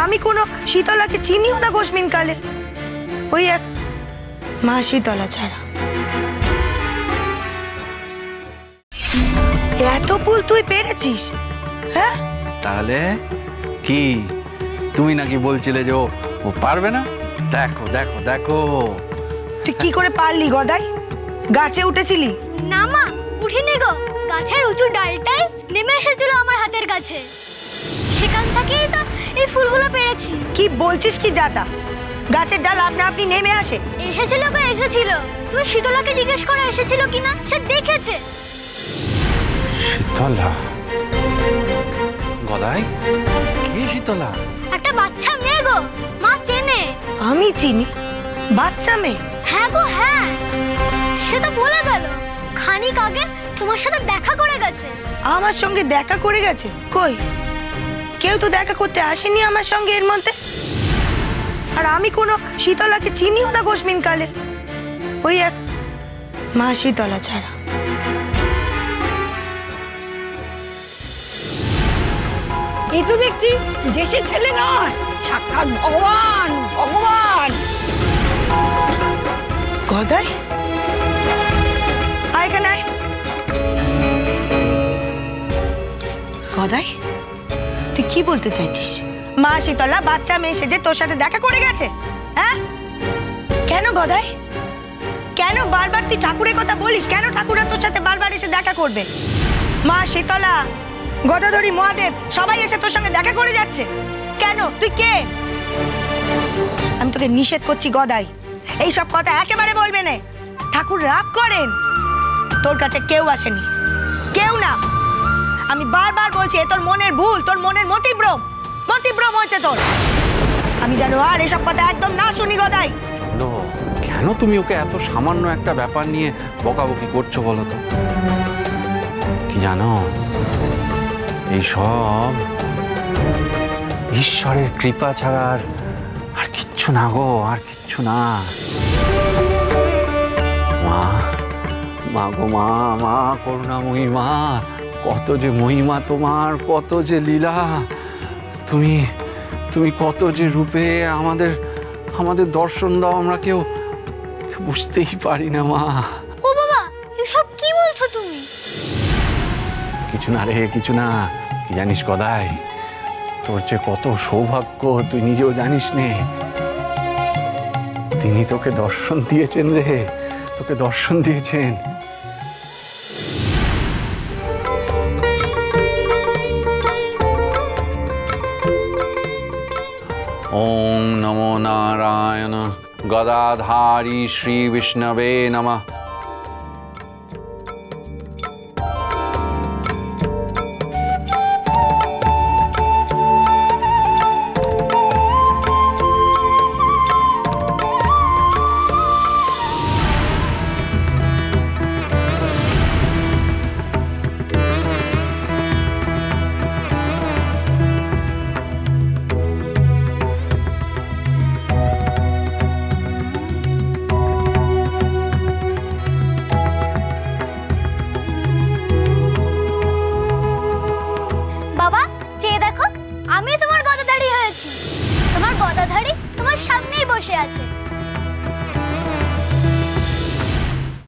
আমি কোনো শীতলাকে চিনিও না গোসমিন কালে, ওই এক মা শীতলা ছাড়া। এত ফুল তুই পেরেছিস? হ্যাঁ, তাহলে কি তুমি নাকি বলছিলে যে ও পারবে না? দেখো দেখো দেখো। তুই কি করে পারলি গদাই? গাছে উঠেছিলি? না মা, উঠিনি গো। গাছের উঁচু ডালটাই নেমে এসেছিল আমার হাতের কাছে, সেখান থেকেই তো এই ফুলগুলো পেরেছি। কি বলছিস কি জাতা? গাছের ডাল আপনা আপনি নেমে আসে? এসেছিল গো, এসেছিল। তুমি শীতলাকে জিজ্ঞেস করে এসেছিল কিনা, সে দেখেছে। শীতলা? গদাই, কে শীতলা? একটা বাচ্চা মেয়ে গো, মা চেনে। আমি চিনি? বাচ্চা মেয়ে? হ্যাঁ গো হ্যাঁ, সে তো বলে গেল খানিক আগে তোমার সাথে দেখা করে গেছে। আমার সঙ্গে দেখা করে গেছে? কই, কেউ তো দেখা করতে আসেনি আমার সঙ্গে এর মধ্যে। আর আমি কোনো শীতলাকে চিনিও না গোসমিন কালে, ওই এক মা শীতলা ছাড়া। এই তো দেখছি যে সে ছেলে নয়, সাক্ষাৎ ভগবান। ভগবান গদাই, আয় এখানে আয়। গদাই, তুই কি বলতে চাইছিস? মা শীতলা বাচ্চা মেয়ে সেজে তোর সাথে দেখা করে গেছে? হ্যাঁ, কেন গদাই? কেন বারবার তুই ঠাকুরের কথা বলিস? কেন ঠাকুররা তোর সাথে বারবার এসে দেখা করবে? মা শীতলা, গদাধরী, মহাদেব সবাই এসে তোর সঙ্গে দেখা করে যাচ্ছে কেন? তুই কে? আমি তোকে নিষেধ করছি গদাই, এইসব কথা একেবারে বলবে না। ঠাকুর রাগ করেন। তোর কাছে কেউ আসেনি, কেউ না। আমি বারবার বলছি এ তোর মনের ভুল, তোর মনের মতিভ্রম। মতিভ্রম হয়েছে তোর। আমি জানো আর এসব কথা একদম না শুনি গদাই। কেন তুমি ওকে এত সামান্য একটা ব্যাপার নিয়ে বকাবকি করছো বলো তো? কি জানো, এইসব ঈশ্বরের কৃপা ছাড়া আর কিচ্ছু না গো, আর কিচ্ছু না। মা, মা গো মা, মা করুণাময়ী মা, কত যে মহিমা তোমার, কত যে লীলা। তুমি তুমি কত যে রূপে আমাদের দর্শন দাও, আমরা কেউ বুঝতেই পারি না মা। ও বাবা, এসব কি বলছো তুমি? কিছু না রে, কিছু না। কি জানিস গদাই, তোর যে কত সৌভাগ্য তুই নিজেও জানিস নে। তিনি তোকে দর্শন দিয়েছেন রে, তোকে দর্শন দিয়েছেন। ওম নমো নারায়ণ গদাধারী শ্রী বিষ্ণবে নমঃ। আমি তোমার গদাধারী হয়েছি। তোমার গদাধারী তোমার সামনেই বসে আছে।